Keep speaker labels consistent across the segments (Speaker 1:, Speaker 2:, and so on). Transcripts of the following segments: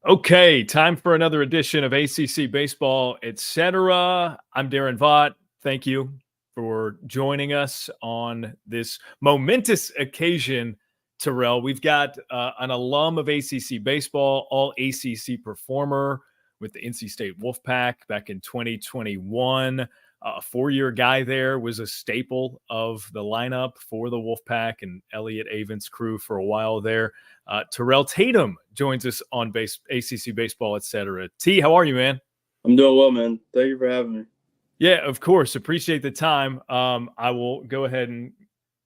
Speaker 1: Okay, time for another edition of ACC Baseball, etc. I'm Daron Vaught. Thank you for joining us on this momentous occasion, Terrell. We've got an alum of ACC Baseball, all ACC performer with the NC State Wolfpack back in 2021. A four-year guy there, was a staple of the lineup for the Wolfpack and Elliott Avent's crew for a while there. Terrell Tatum joins us on ACC Baseball, etc. T, how are you, man?
Speaker 2: I'm doing well, man. Thank you for having me.
Speaker 1: Yeah, of course. Appreciate the time. I will go ahead and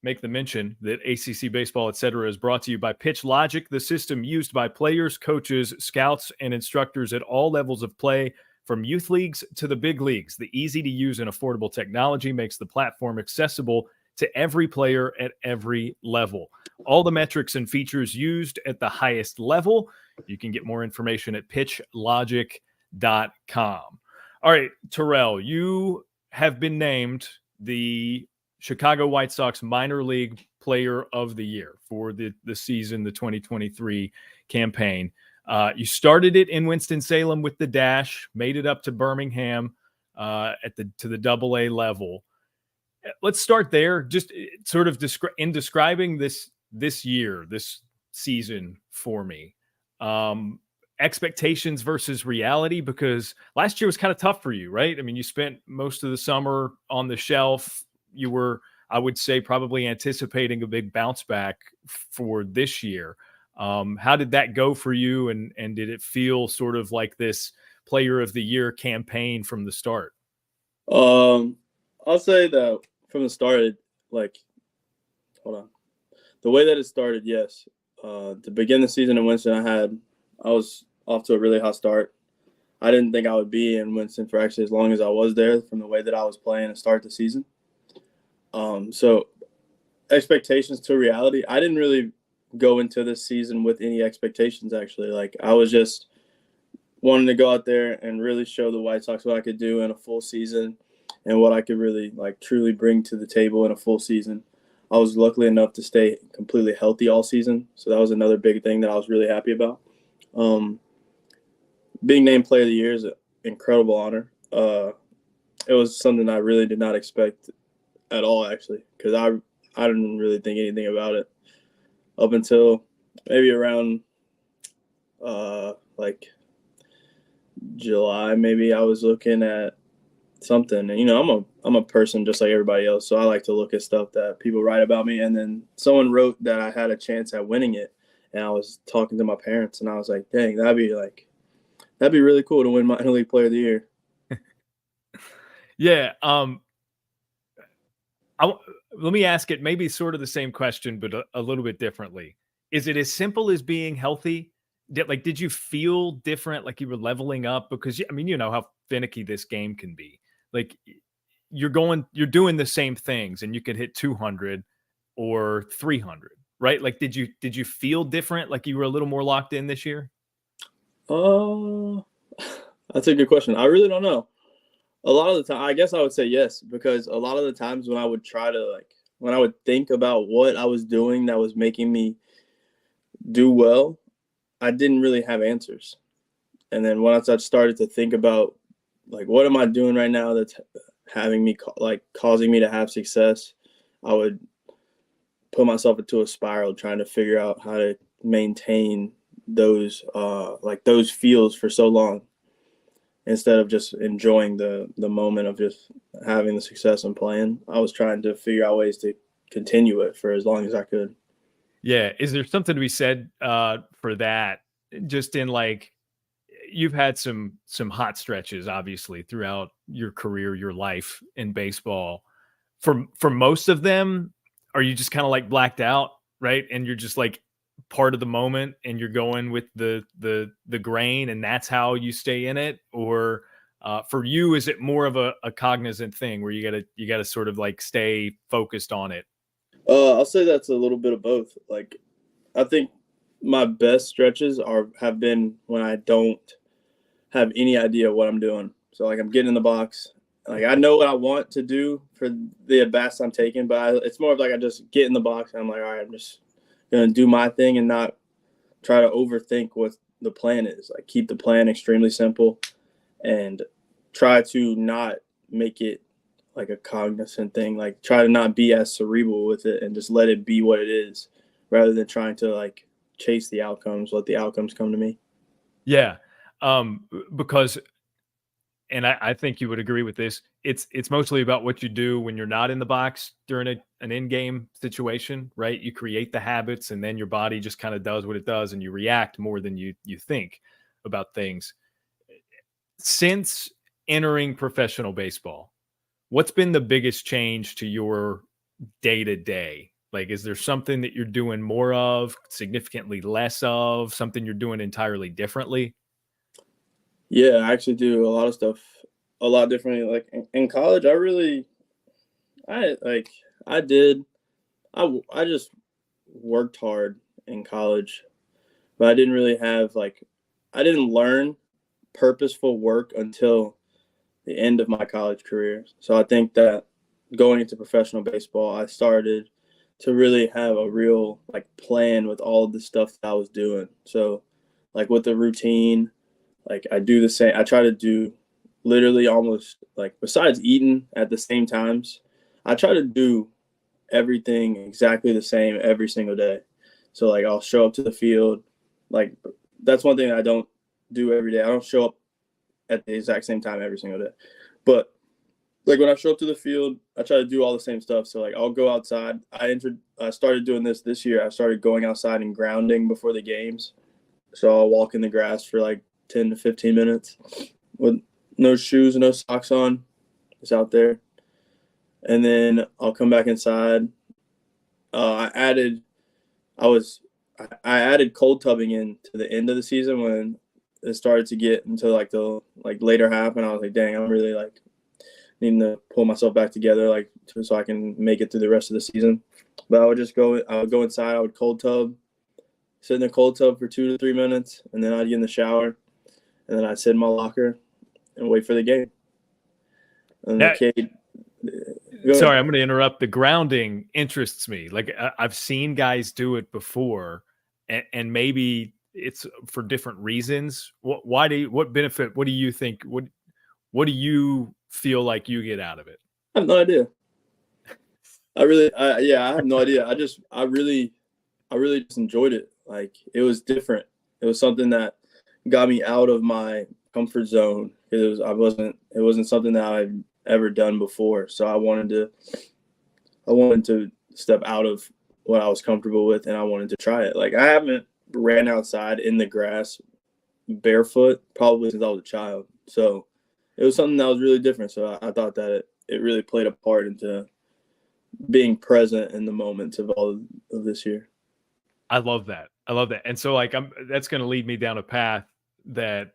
Speaker 1: make the mention that ACC Baseball, etc. is brought to you by Pitch Logic, the system used by players, coaches, scouts, and instructors at all levels of play, from youth leagues to the big leagues. The easy-to-use and affordable technology makes the platform accessible to every player at every level. All the metrics and features used at the highest level. You can get more information at pitchlogic.com. All right, Terrell, you have been named the Chicago White Sox minor league player of the year for the season, the 2023 campaign. You started it in Winston-Salem with the Dash, made it up to Birmingham to the AA level. Let's start there. Just sort of describing this year, this season for me. Expectations versus reality, because last year was kind of tough for you, right? I mean, you spent most of the summer on the shelf. You were, I would say, probably anticipating a big bounce back for this year. How did that go for you? And did it feel sort of like this player of the year campaign from the start?
Speaker 2: I'll say that from the start, the way that it started, yes. To begin the season in Winston, I was off to a really hot start. I didn't think I would be in Winston for actually as long as I was there, from the way that I was playing to start the season. So expectations to reality, I didn't really go into this season with any expectations, actually. Like, I was just wanting to go out there and really show the White Sox what I could do in a full season and what I could really, truly bring to the table in a full season. I was lucky enough to stay completely healthy all season, so that was another big thing that I was really happy about. Being named Player of the Year is an incredible honor. It was something I really did not expect at all, actually, because I didn't really think anything about it up until maybe around July. Maybe I was looking at something, and I'm a person just like everybody else, so I like to look at stuff that people write about me. And then someone wrote that I had a chance at winning it, and I was talking to my parents, and I was like, dang, that'd be really cool to win minor league player of the year.
Speaker 1: Yeah. Let me ask it maybe sort of the same question, but a little bit differently. Is it as simple as being healthy? Did you feel different, like you were leveling up? Because, I mean, you know how finicky this game can be. Like, you're doing the same things, and you could hit 200 or 300, right? Like, did you feel different? Like you were a little more locked in this year?
Speaker 2: That's a good question. I really don't know. A lot of the time, I guess I would say yes, because a lot of the times when I would when I would think about what I was doing that was making me do well, I didn't really have answers. And then once I started to think about, what am I doing right now that's having me, causing me to have success, I would put myself into a spiral trying to figure out how to maintain those feels for so long, instead of just enjoying the moment of just having the success and playing. I was trying to figure out ways to continue it for as long as I could.
Speaker 1: Yeah. Is there something to be said for that? Just in you've had some hot stretches, obviously, throughout your career, your life in baseball. For most of them, are you just kind of blacked out, right? And you're just part of the moment, and you're going with the grain, and that's how you stay in it? Or for you, is it more of a cognizant thing where you gotta sort of stay focused on it?
Speaker 2: I'll say that's a little bit of both. I think my best stretches have been when I don't have any idea what I'm doing. So I'm getting in the box. I know what I want to do for the at bats I'm taking, but it's more of I just get in the box and I'm all right, I'm just gonna do my thing and not try to overthink the plan is. Like, keep the plan extremely simple and try to not make it like a cognizant thing. Like, try to not be as cerebral with it and just let it be what it is rather than trying to like chase the outcomes, let the outcomes come to me.
Speaker 1: Yeah. Because, and I think you would agree with this, it's mostly about what you do when you're not in the box during an in-game situation, right? You create the habits and then your body just kind of does what it does and you react more than you think about things. Since entering professional baseball, what's been the biggest change to your day-to-day? Like, is there something that you're doing more of, significantly less of, something you're doing entirely differently?
Speaker 2: Yeah, I actually do a lot of stuff a lot differently. Like in college, I just worked hard in college, but I didn't really have I didn't learn purposeful work until the end of my college career. So I think that going into professional baseball, I started to really have a real plan with all of the stuff that I was doing. So like with the routine, like I do the same. I try to do literally almost besides eating at the same times, I try to do everything exactly the same every single day. So like I'll show up to the field. Like that's one thing that I don't do every day. I don't show up at the exact same time every single day. But like when I show up to the field, I try to do all the same stuff. So like I'll go outside. I started doing this year. I started going outside and grounding before the games. So I'll walk in the grass for like 10 to 15 minutes with no shoes, no socks on. Just out there. And then I'll come back inside. I added cold tubbing in to the end of the season when it started to get into the later half, and I was like, dang, I'm really needing to pull myself back together so I can make it through the rest of the season. But I would go inside, I would cold tub, sit in the cold tub for 2 to 3 minutes, and then I'd get in the shower, and then I'd sit in my locker and wait for the game. And the kid.
Speaker 1: Sorry, I'm going to interrupt. The grounding interests me. Like I've seen guys do it before, and maybe it's for different reasons. What benefit? What do you think? What do you feel like you get out of it?
Speaker 2: I have no idea. I have no idea. I really just enjoyed it. Like it was different. It was something that got me out of my comfort zone. It wasn't something that I've ever done before. So I wanted to step out of what I was comfortable with, and I wanted to try it. Like I haven't ran outside in the grass barefoot probably since I was a child. So it was something that was really different. So I thought that it really played a part into being present in the moments of all of this year.
Speaker 1: I love that. And so that's going to lead me down a path that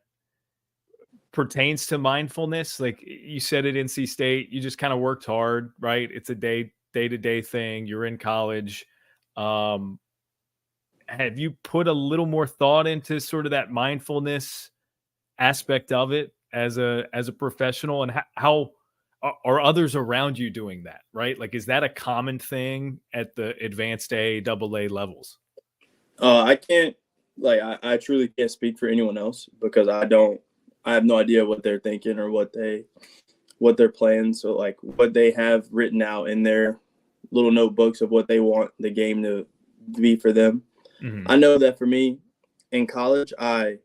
Speaker 1: pertains to mindfulness. Like you said at NC State, you just kind of worked hard, right? It's a day-to-day thing. You're in college. Have you put a little more thought into sort of that mindfulness aspect of it as a professional, and how are others around you doing that, right? Like, is that a common thing at the advanced AA levels?
Speaker 2: I can't, I truly can't speak for anyone else because I have no idea what they're thinking or what their plans, so what they have written out in their little notebooks of what they want the game to be for them. Mm-hmm. I know that for me in college, I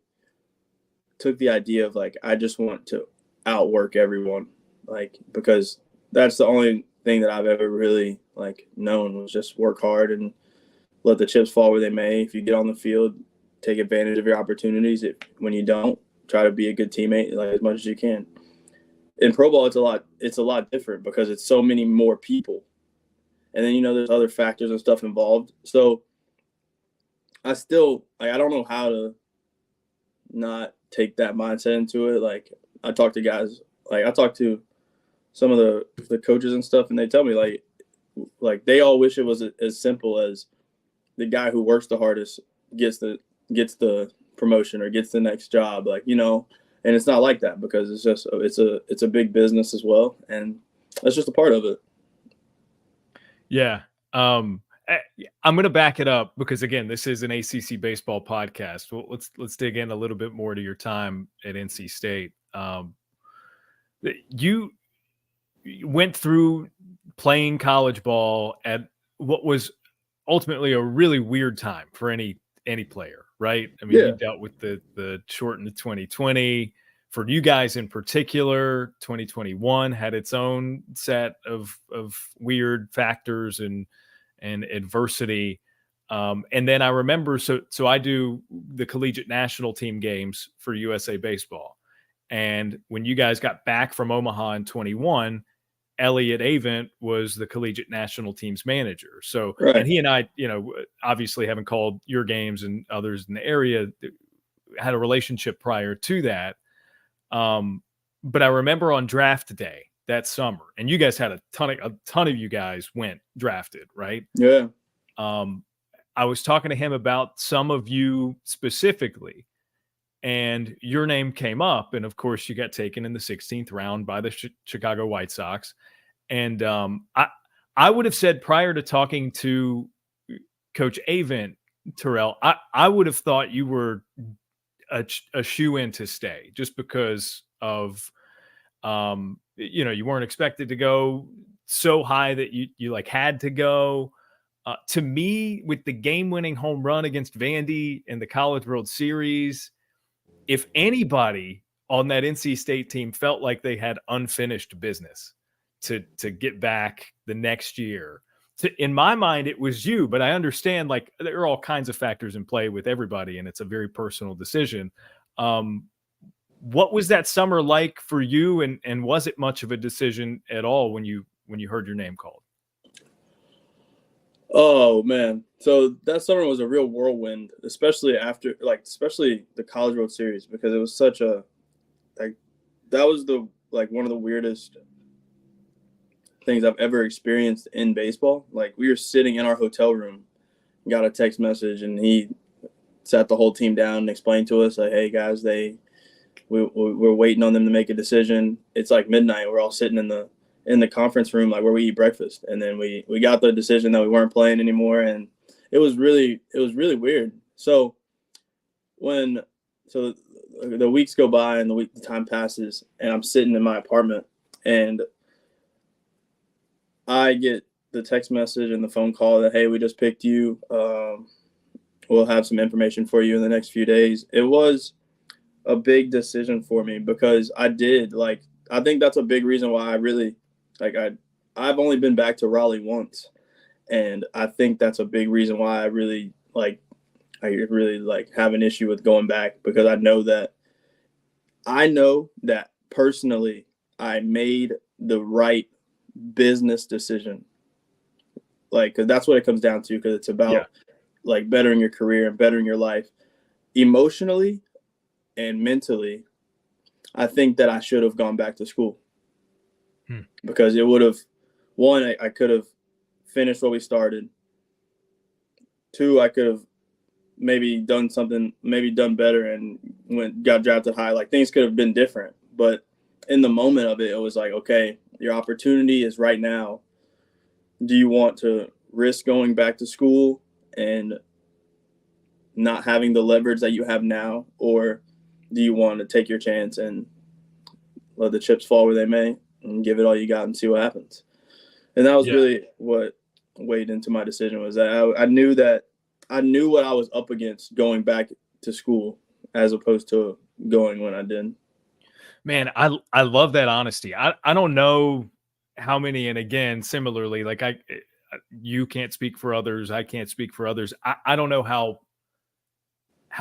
Speaker 2: took the idea of I just want to outwork everyone, because that's the only thing that I've ever really known was just work hard and let the chips fall where they may. If you get on the field, take advantage of your opportunities. When you don't, try to be a good teammate as much as you can. In pro ball, it's a lot different because it's so many more people, and then there's other factors and stuff involved. So I still I don't know how to not take that mindset into it. I talk to guys, I talk to some of the coaches and stuff, and they tell me they all wish it was as simple as the guy who works the hardest gets the promotion or gets the next job, and it's not like that because it's a big business as well, and that's just a part of it.
Speaker 1: Yeah. I'm going to back it up because again, this is an ACC baseball podcast. Well, let's dig in a little bit more to your time at NC State. You went through playing college ball at what was ultimately a really weird time for any player, right? I mean, you dealt with the shortened 2020. For you guys in particular, 2021 had its own set of weird factors and adversity. And then I remember, so I do the collegiate national team games for USA Baseball. And when you guys got back from Omaha in 21, Elliott Avent was the collegiate national team's manager. So, right. And he and I, obviously having called your games and others in the area, had a relationship prior to that. But I remember on draft day that summer, and you guys had a ton of you guys went drafted, right?
Speaker 2: Yeah.
Speaker 1: I was talking to him about some of you specifically, and your name came up, and of course you got taken in the 16th round by the Chicago White Sox. And I would have said prior to talking to Coach Avent, Terrell, I would have thought you were a shoe-in to stay just because of you weren't expected to go so high that you like had to go. To me, with the game-winning home run against Vandy in the College World Series, if anybody on that NC State team felt like they had unfinished business to get back the next year, in my mind, it was you. But I understand, like, there are all kinds of factors in play with everybody, and it's a very personal decision. What was that summer like for you, and was it much of a decision at all when you heard your name called?
Speaker 2: Oh man, so that summer was a real whirlwind, especially the College World Series, because it was such a that was one of the weirdest things I've ever experienced in baseball. Like, we were sitting in our hotel room, got a text message, and he sat the whole team down and explained to us, like, hey guys, we're waiting on them to make a decision. It's like midnight. We're all sitting in the conference room, like where we eat breakfast. And then we got the decision that we weren't playing anymore. And it was really weird. So the weeks go by and the time passes, and I'm sitting in my apartment, and I get the text message and the phone call that, hey, we just picked you. We'll have some information for you in the next few days. It was a big decision for me because I think that's a big reason why I really, I've only been back to Raleigh once. And I think that's a big reason why I really have an issue with going back, because I know that personally I made the right business decision. Cause that's what it comes down to. Cause it's about bettering your career and bettering your life emotionally and mentally. I think that I should have gone back to school because it would have, one, I could have finished what we started. Two, I could have maybe done better and got drafted high. Like, things could have been different. But in the moment of it, it was like, okay, your opportunity is right now. Do you want to risk going back to school and not having the leverage that you have now, or do you want to take your chance and let the chips fall where they may and give it all you got and see what happens? And that was really what weighed into my decision, was that I knew what I was up against going back to school as opposed to going when I did.
Speaker 1: Man, I love that honesty. I don't know how many, and again, similarly, you can't speak for others, I can't speak for others. I don't know how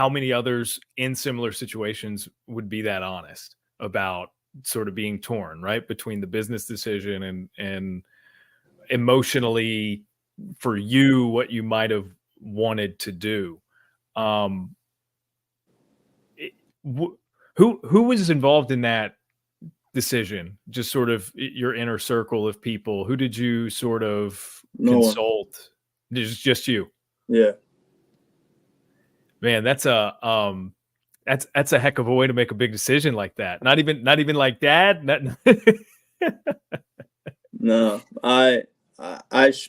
Speaker 1: many others in similar situations would be that honest about sort of being torn, right, between the business decision and emotionally for you what you might have wanted to do. Who was involved in that decision? Just sort of your inner circle of people. Who did you sort of consult? Just you.
Speaker 2: Yeah.
Speaker 1: Man, that's a heck of a way to make a big decision like that. Not even like dad.
Speaker 2: No, I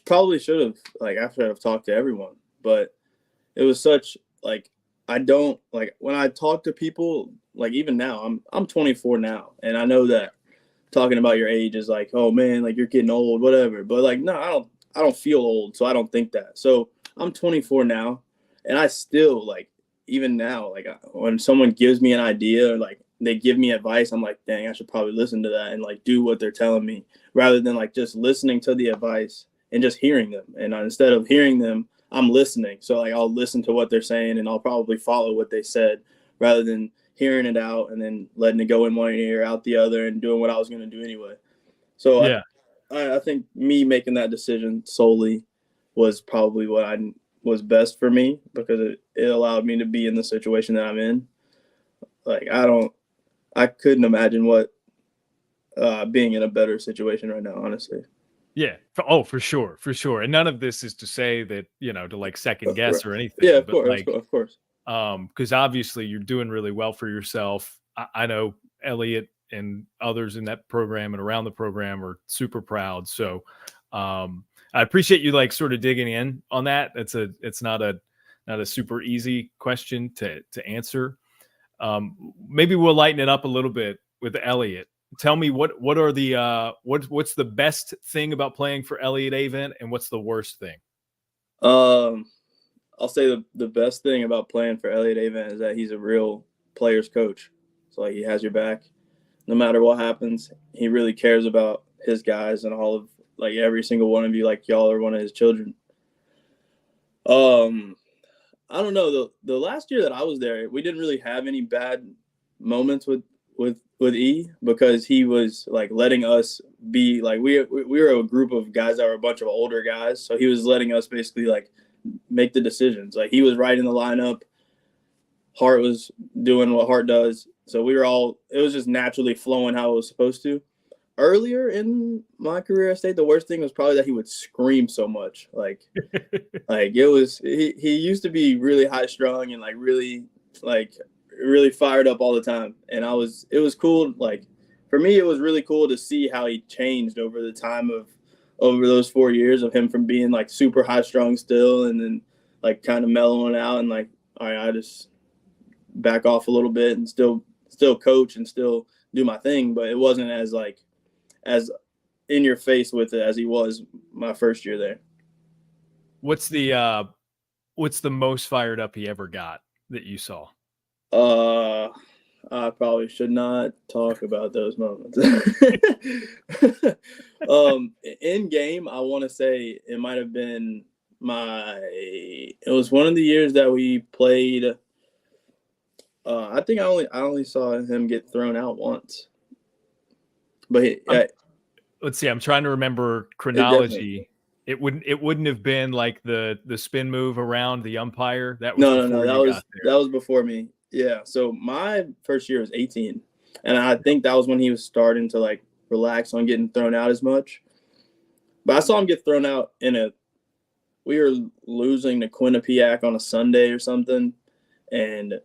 Speaker 2: probably should have, like, after I've talked to everyone, but it was such, like, I don't, like, when I talk to people, like, even now, I'm 24 now, and I know that talking about your age is like, oh man, like, you're getting old, whatever. But, like, no, I don't feel old, so I don't think that. So I'm 24 now, and I still, like, even now, like, when someone gives me an idea or, like, they give me advice, I'm like, dang, I should probably listen to that and, like, do what they're telling me rather than, like, just listening to the advice and just hearing them. And instead of hearing them, I'm listening. So, like, I'll listen to what they're saying and I'll probably follow what they said rather than hearing it out and then letting it go in one ear, out the other, and doing what I was going to do anyway. So
Speaker 1: Yeah.
Speaker 2: I think me making that decision solely was probably what was best for me because it allowed me to be in the situation that I'm in. Like, I couldn't imagine what being in a better situation right now, honestly.
Speaker 1: Yeah. Oh, for sure. For sure. And none of this is to say that, to like second guess or anything,
Speaker 2: Yeah, of
Speaker 1: but
Speaker 2: course,
Speaker 1: like,
Speaker 2: of course.
Speaker 1: because obviously you're doing really well for yourself. I know Elliott and others in that program and around the program are super proud. So I appreciate you like sort of digging in on that. It's not a super easy question to answer. Maybe we'll lighten it up a little bit with Elliott. Tell me what are the what's the best thing about playing for Elliott Avent and what's the worst thing?
Speaker 2: I'll say the best thing about playing for Elliott Avent is that he's a real player's coach. So, like, he has your back no matter what happens. He really cares about his guys and all of, like, every single one of you, like y'all are one of his children. I don't know, the last year that I was there, we didn't really have any bad moments with E because he was, like, letting us be, like, we were a group of guys that were a bunch of older guys, so he was letting us basically, like, make the decisions. Like, he was writing the lineup, Hart was doing what Hart does, so it was just naturally flowing how it was supposed to. Earlier in my career at State, the worst thing was probably that he would scream so much. Like it was, he used to be really high strung and like really fired up all the time. And it was cool. Like, for me, it was really cool to see how he changed over those 4 years of him from being like super high strung still and then like kind of mellowing out and like, all right, I just back off a little bit and still coach and still do my thing. But it wasn't as in your face with it as he was my first year there.
Speaker 1: What's the most fired up he ever got that you saw?
Speaker 2: I probably should not talk about those moments. In game, I want to say it might have been it was one of the years that we played. I think I only saw him get thrown out once. But
Speaker 1: let's see. I'm trying to remember chronology. It wouldn't have been like the spin move around the umpire. That was
Speaker 2: no. That was before me. Yeah. So my first year was 18, and I think that was when he was starting to like relax on getting thrown out as much. But I saw him get thrown out we were losing to Quinnipiac on a Sunday or something, and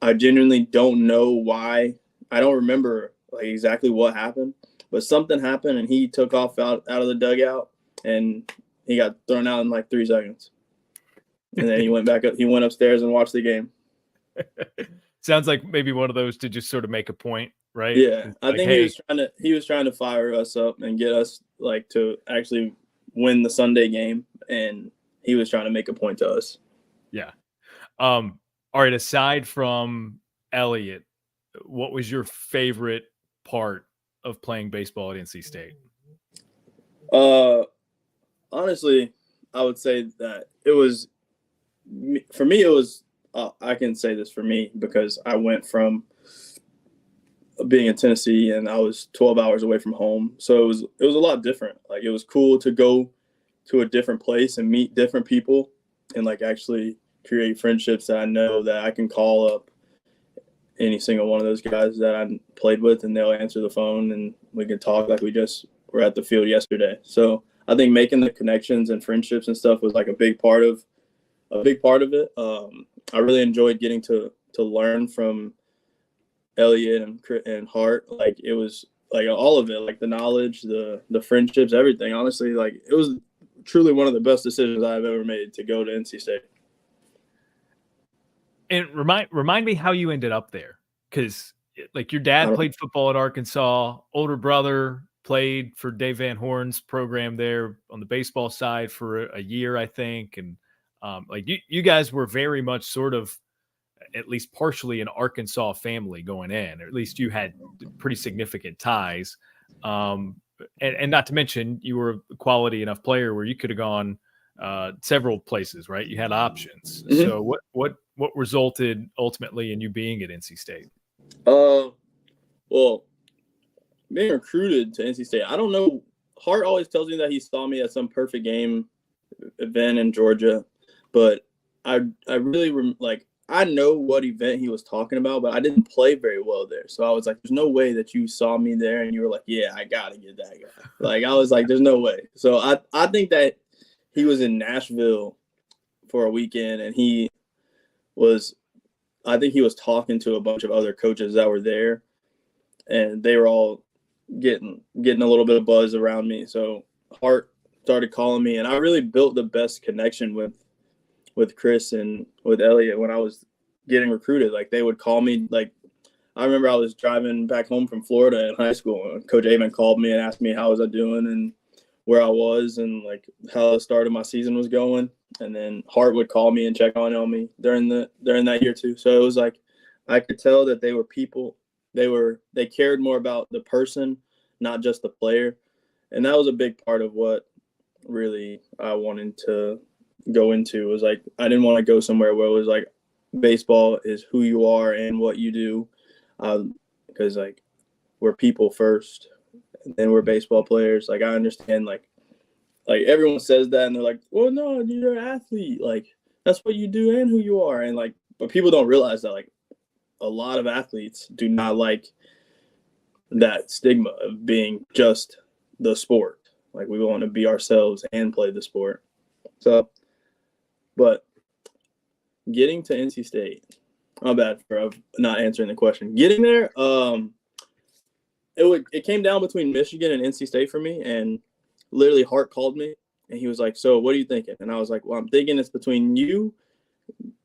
Speaker 2: I genuinely don't know why. I don't remember like exactly what happened, but something happened and he took off out of the dugout and he got thrown out in like 3 seconds. And then he went back up. He went upstairs and watched the game.
Speaker 1: Sounds like maybe one of those to just sort of make a point, right?
Speaker 2: Yeah, I think he was trying to fire us up and get us like to actually win the Sunday game, and he was trying to make a point to us.
Speaker 1: Yeah. All right. Aside from Elliott, what was your favorite part of playing baseball at NC State?
Speaker 2: Honestly, I would say that it was for me. It was I can say this for me because I went from being in Tennessee and I was 12 hours away from home, so it was a lot different. Like, it was cool to go to a different place and meet different people and like actually create friendships that I know that I can call up any single one of those guys that I played with and they'll answer the phone and we can talk like we just were at the field yesterday. So I think making the connections and friendships and stuff was like a big part of it. I really enjoyed getting to learn from Elliott and Hart. Like, it was like all of it, like the knowledge, the friendships, everything. Honestly, like it was truly one of the best decisions I've ever made to go to NC State.
Speaker 1: And remind me how you ended up there, because like your dad played football at Arkansas, older brother played for Dave Van Horn's program there on the baseball side for a year, I think, and like you guys were very much sort of at least partially an Arkansas family going in, or at least you had pretty significant ties. And not to mention you were a quality enough player where you could have gone several places, right? You had options. Mm-hmm. So what resulted ultimately in you being at NC State?
Speaker 2: Well, being recruited to NC State, I don't know. Hart always tells me that he saw me at some perfect game event in Georgia, but I really I know what event he was talking about, but I didn't play very well there. So I was like, there's no way that you saw me there and you were like, yeah, I got to get that guy. Like, I was like, there's no way. So I think that he was in Nashville for a weekend, and I think he was talking to a bunch of other coaches that were there, and they were all getting a little bit of buzz around me. So Hart started calling me, and I really built the best connection with Chris and with Elliott when I was getting recruited. Like, they would call me. Like, I remember I was driving back home from Florida in high school, and Coach Avent called me and asked me how was I doing and where I was and like how the start of my season was going. And then Hart would call me and check on me during that year too. So it was like I could tell that they were people. They cared more about the person, not just the player. And that was a big part of what really I wanted to go into. Was like I didn't want to go somewhere where it was like baseball is who you are and what you do, because like we're people first and then we're baseball players. Like I understand like everyone says that and they're like, well, no, you're an athlete, like that's what you do and who you are. And like, but people don't realize that like a lot of athletes do not like that stigma of being just the sport. Like we want to be ourselves and play the sport. So, but getting to NC State, my bad for not answering the question. Getting there, it came down between Michigan and NC State for me, and literally Hart called me and he was like, so what are you thinking? And I was like, well, I'm thinking it's between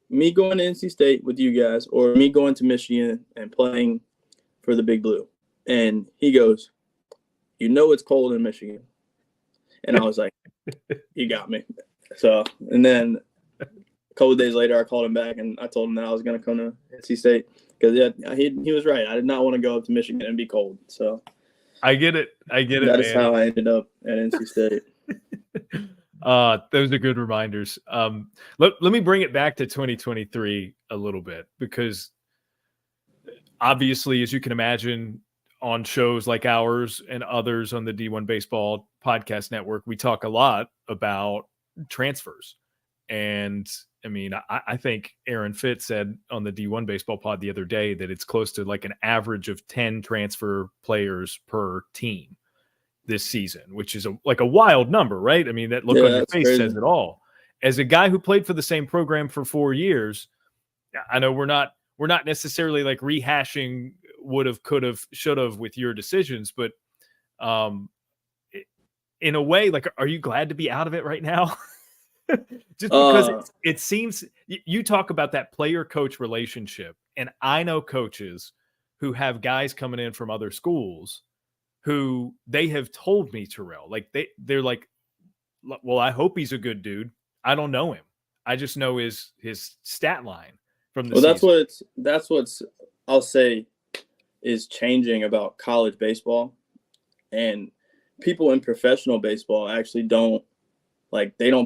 Speaker 2: me going to NC State with you guys, or me going to Michigan and playing for the Big Blue. And he goes, you know it's cold in Michigan. And I was like, you got me. So, and then a couple of days later, I called him back and I told him that I was going to come to NC State because he was right. I did not want to go up to Michigan and be cold. So
Speaker 1: I get it.
Speaker 2: That is how I ended up at NC State.
Speaker 1: Those are good reminders. Let me bring it back to 2023 a little bit, because obviously, as you can imagine, on shows like ours and others on the D1 Baseball Podcast Network, we talk a lot about transfers. And I mean, I think Aaron Fitz said on the D1 Baseball Pod the other day that it's close to like an average of 10 transfer players per team this season, which is like a wild number, right? I mean, that look on your face crazy. Says it all. As a guy who played for the same program for 4 years, I know we're not necessarily like rehashing would have, could have, should have with your decisions, but in a way, like, are you glad to be out of it right now? Just because it seems you talk about that player-coach relationship, and I know coaches who have guys coming in from other schools who they have told me, Terrell, like they're like, well, I hope he's a good dude. I don't know him. I just know his stat line from the season.
Speaker 2: That's what's I'll say is changing about college baseball, and people in professional baseball actually don't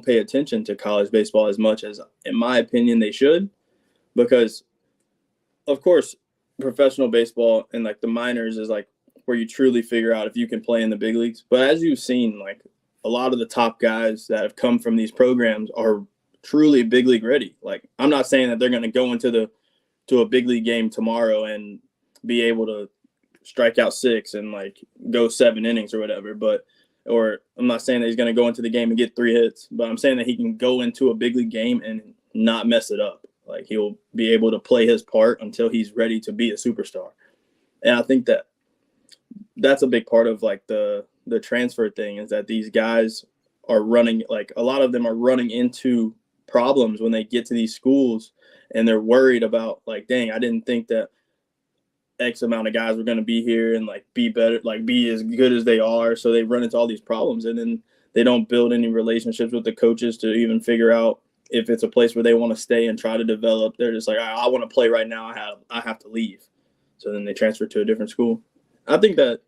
Speaker 2: pay attention to college baseball as much as, in my opinion, they should, because of course professional baseball and like the minors is like where you truly figure out if you can play in the big leagues. But as you've seen, like a lot of the top guys that have come from these programs are truly big league ready. Like I'm not saying that they're going to go into a big league game tomorrow and be able to strike out 6 and like go 7 innings or whatever, or I'm not saying that he's going to go into the game and get 3 hits, but I'm saying that he can go into a big league game and not mess it up. Like he'll be able to play his part until he's ready to be a superstar. And I think that that's a big part of like the transfer thing, is that these guys are running, like a lot of them are running into problems when they get to these schools, and they're worried about like, dang, I didn't think that X amount of guys were going to be here and like be better, like be as good as they are. So they run into all these problems, and then they don't build any relationships with the coaches to even figure out if it's a place where they want to stay and try to develop. They're just like, I want to play right now. I have to leave. So then they transfer to a different school. I think that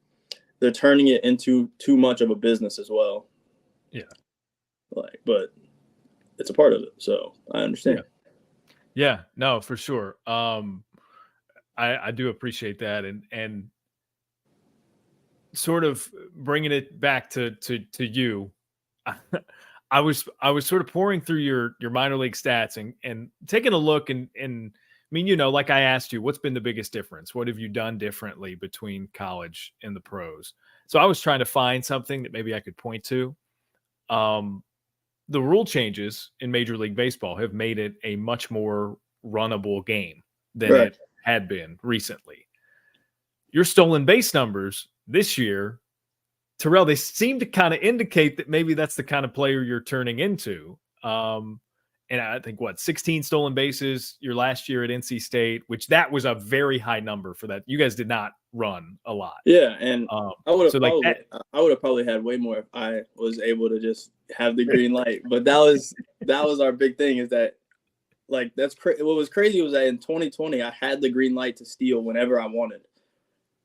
Speaker 2: they're turning it into too much of a business as well.
Speaker 1: Yeah.
Speaker 2: Like, but it's a part of it. So I understand.
Speaker 1: Yeah, no, for sure. I do appreciate that. And sort of bringing it back to you, I was sort of pouring through your minor league stats and taking a look and I mean, like I asked you, what's been the biggest difference? What have you done differently between college and the pros? So I was trying to find something that maybe I could point to. The rule changes in Major League Baseball have made it a much more runnable game than
Speaker 2: Right.
Speaker 1: it had been recently. Your stolen base numbers this year, Terrell, they seem to kind of indicate that maybe that's the kind of player you're turning into. And I think 16 stolen bases your last year at NC State, which that was a very high number for that. You guys did not run a lot.
Speaker 2: Yeah, and I would have probably had way more if I was able to just have the green light. But that was our big thing, is that like what was crazy was that in 2020 I had the green light to steal whenever I wanted.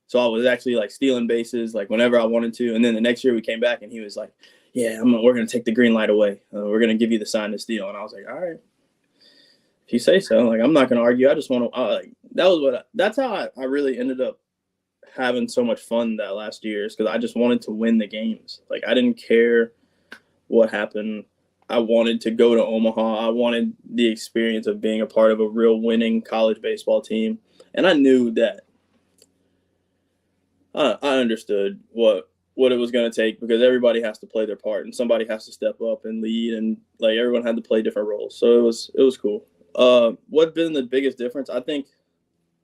Speaker 2: So I was actually like stealing bases like whenever I wanted to. And then the next year we came back and he was like, yeah, we're going to take the green light away. We're going to give you the sign to steal. And I was like, all right, if you say so. Like, I'm not going to argue. I just want to that's how I really ended up having so much fun that last year, is because I just wanted to win the games. Like, I didn't care what happened. I wanted to go to Omaha. I wanted the experience of being a part of a real winning college baseball team. And I knew that I understood what it was going to take, because everybody has to play their part and somebody has to step up and lead, and like everyone had to play different roles. So it was cool. What's been the biggest difference? I think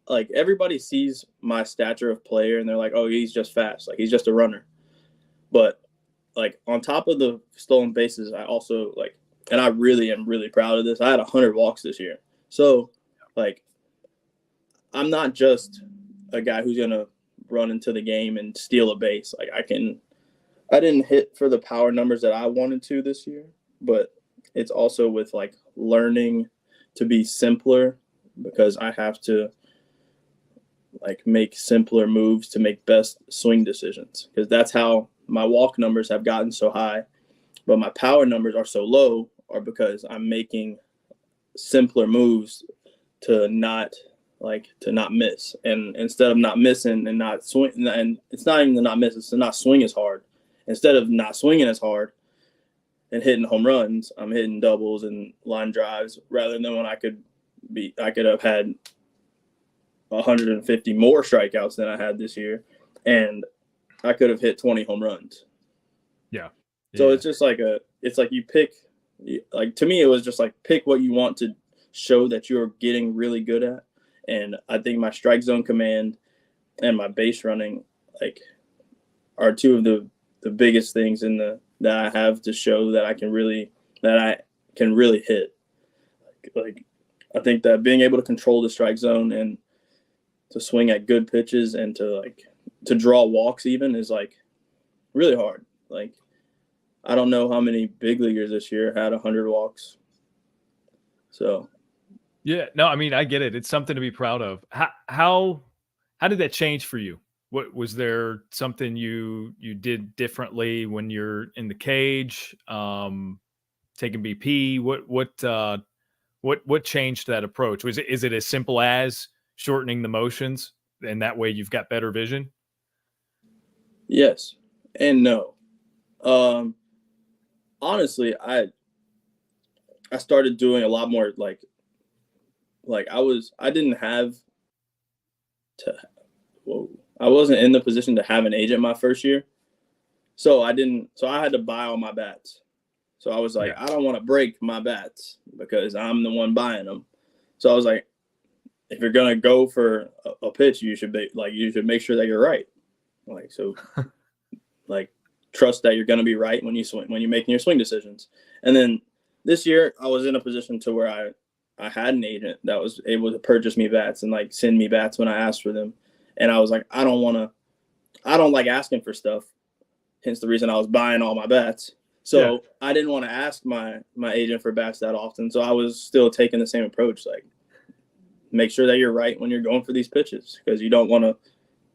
Speaker 2: like everybody sees my stature of player and they're like, oh, he's just fast. Like, he's just a runner. But like on top of the stolen bases, I also like, and I really am really proud of this, I had 100 walks this year. So like, I'm not just a guy who's going to run into the game and steal a base. Like, I didn't hit for the power numbers that I wanted to this year, but it's also with like learning to be simpler, because I have to like make simpler moves to make best swing decisions, because that's how my walk numbers have gotten so high, but my power numbers are so low, are because I'm making simpler moves to not miss. And instead of not missing and not swing, and it's not even to not miss, it's to not swing as hard. Instead of not swinging as hard and hitting home runs, I'm hitting doubles and line drives, rather than when I could have had 150 more strikeouts than I had this year, and I could have hit 20 home runs.
Speaker 1: Yeah.
Speaker 2: So it's just like it's like you pick, like, to me, it was just like pick what you want to show that you're getting really good at. And I think my strike zone command and my base running like are two of the biggest things that I have to show that I can really hit. Like I think that being able to control the strike zone and to swing at good pitches and to draw walks even is like really hard. Like, I don't know how many big leaguers this year had 100 walks. So
Speaker 1: yeah, no, I mean, I get it. It's something to be proud of. How did that change for you? What was there something you did differently when you're in the cage, taking BP? What changed that approach? Is it as simple as shortening the motions, and that way you've got better vision?
Speaker 2: Yes and no. Honestly, I started doing a lot more like I didn't have to. Whoa. I wasn't in the position to have an agent my first year. So I had to buy all my bats. So I was like, I don't want to break my bats because I'm the one buying them. So I was like, if you're going to go for a pitch, you should make sure that you're right. Like, so like trust that you're going to be right when you're making your swing decisions. And then this year I was in a position to where I had an agent that was able to purchase me bats and like send me bats when I asked for them. And I was like, I don't like asking for stuff. Hence the reason I was buying all my bats. So I didn't want to ask my agent for bats that often. So I was still taking the same approach. Like, make sure that you're right when you're going for these pitches, because you don't want to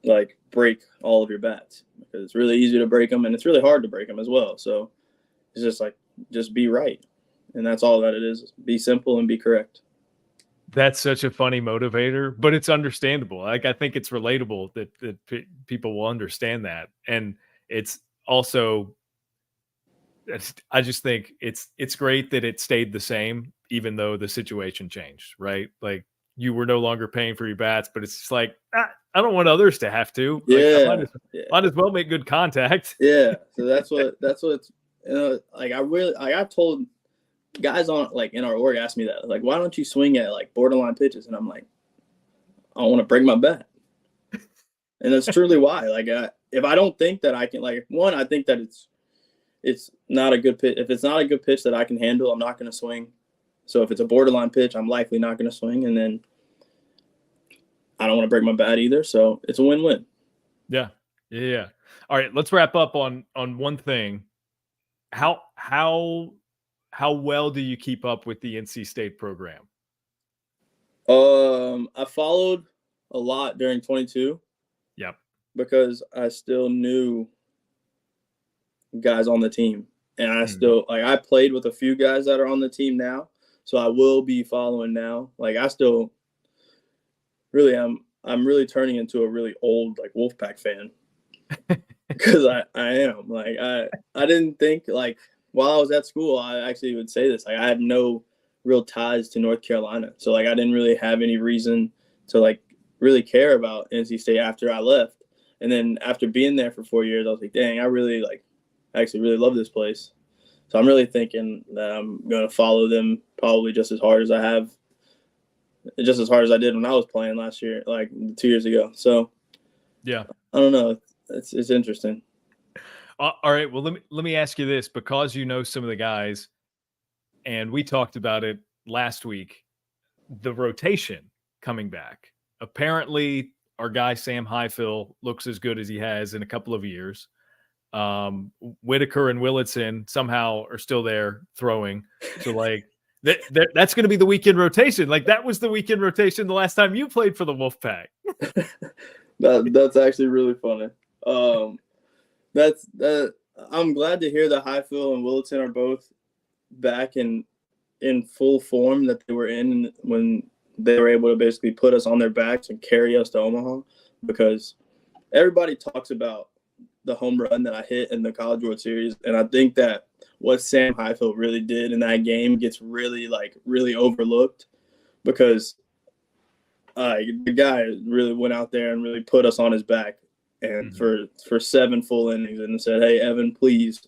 Speaker 2: like break all of your bats, because it's really easy to break them and it's really hard to break them as well. So it's just like, just be right. And that's all that it is. Be simple and be correct.
Speaker 1: That's such a funny motivator, but it's understandable. Like, I think it's relatable that people will understand that. And it's also, I just think it's great that it stayed the same, even though the situation changed, right? Like, you were no longer paying for your bats, but it's just like, I don't want others to have to. Like, might as well make good contact.
Speaker 2: Yeah. So that's what it's, like, I've told guys on like in our org ask me that, like, why don't you swing at like borderline pitches? And I'm like, I want to break my bat. And that's truly why. Like, if I don't think that I can, like, one, I think that it's not a good pitch. If it's not a good pitch that I can handle, I'm not going to swing. So if it's a borderline pitch, I'm likely not going to swing. And then I don't want to break my bat either. So it's a win-win.
Speaker 1: Yeah. All right, let's wrap up on one thing. How well do you keep up with the NC State program?
Speaker 2: I followed a lot during 22.
Speaker 1: Yep.
Speaker 2: Because I still knew guys on the team. And I still, like, I played with a few guys that are on the team now. So I will be following now. Like, I still really I'm really turning into a really old, like, Wolfpack fan. Because I am. Like, I didn't think, like, while I was at school, I actually would say this. Like, I had no real ties to North Carolina. So, like, I didn't really have any reason to, like, really care about NC State after I left. And then after being there for 4 years, I was like, dang, I actually really love this place. So I'm really thinking that I'm going to follow them probably just as hard as I did when I was playing last year, like 2 years ago. So
Speaker 1: yeah,
Speaker 2: I don't know. It's interesting.
Speaker 1: All right. Well, let me ask you this, because you know some of the guys, and we talked about it last week, the rotation coming back. Apparently, our guy Sam Highfill looks as good as he has in a couple of years. Whitaker and Willitson somehow are still there throwing. So, like, that's going to be the weekend rotation. Like, that was the weekend rotation the last time you played for the Wolfpack.
Speaker 2: That's actually really funny. I'm glad to hear that Highfill and Willitson are both back in full form that they were in when they were able to basically put us on their backs and carry us to Omaha, because everybody talks about the home run that I hit in the College World Series. And I think that what Sam Highfill really did in that game gets really overlooked, because the guy really went out there and really put us on his back and for 7 full innings and said, hey, Evan, please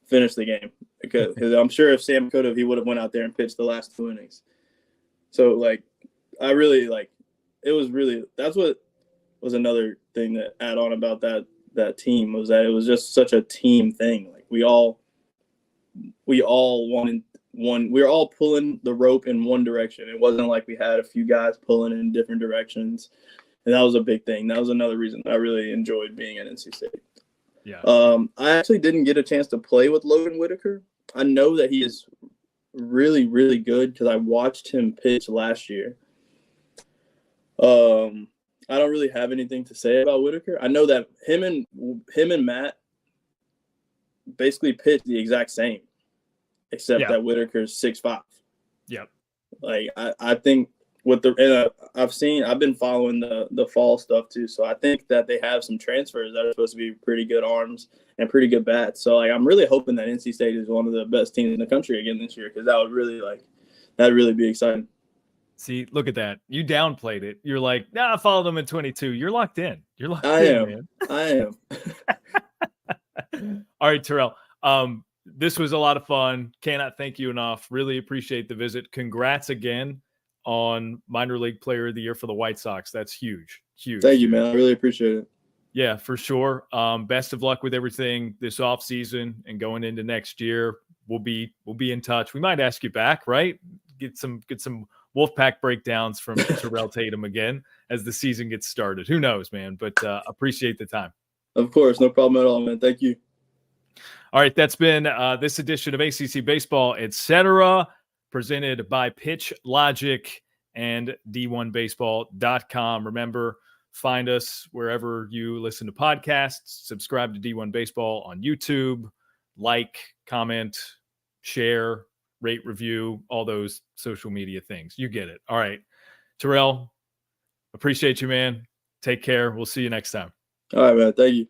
Speaker 2: finish the game. Because I'm sure if Sam could have, he would have went out there and pitched the last 2 innings. So, like, I really, like, it was really – that's what was another thing that add on about that team, was that it was just such a team thing. Like, we all wanted one – we were all pulling the rope in one direction. It wasn't like we had a few guys pulling in different directions. And that was a big thing. That was another reason I really enjoyed being at NC State.
Speaker 1: Yeah.
Speaker 2: I actually didn't get a chance to play with Logan Whitaker. I know that he is really, really good because I watched him pitch last year. I don't really have anything to say about Whitaker. I know that him and Matt basically pitched the exact same, except that Whitaker's 6'5".
Speaker 1: Yep.
Speaker 2: Like, I think with I've been following the fall stuff too, so I think that they have some transfers that are supposed to be pretty good arms and pretty good bats. So, like, I'm really hoping that NC State is one of the best teams in the country again this year, because that'd really be exciting.
Speaker 1: See, look at that. You downplayed it. You're like, nah, I followed them in 22. You're locked in. Man.
Speaker 2: I am.
Speaker 1: All right, Terrell. This was a lot of fun. Cannot thank you enough. Really appreciate the visit. Congrats again on minor league player of the year for the White Sox. That's huge.
Speaker 2: Thank you, man. I really appreciate it.
Speaker 1: Yeah, for sure. Best of luck with everything this off season and going into next year. We'll be in touch. We might ask you back, right? Get some Wolfpack breakdowns from Terrell Tatum again as the season gets started. Who knows, man? But appreciate the time.
Speaker 2: Of course, no problem at all, man. Thank you.
Speaker 1: All right, that's been this edition of ACC Baseball, etc., presented by Pitch Logic and D1Baseball.com. Remember, find us wherever you listen to podcasts. Subscribe to D1 Baseball on YouTube. Like, comment, share, rate, review, all those social media things. You get it. All right. Terrell, appreciate you, man. Take care. We'll see you next time.
Speaker 2: All right, man. Thank you.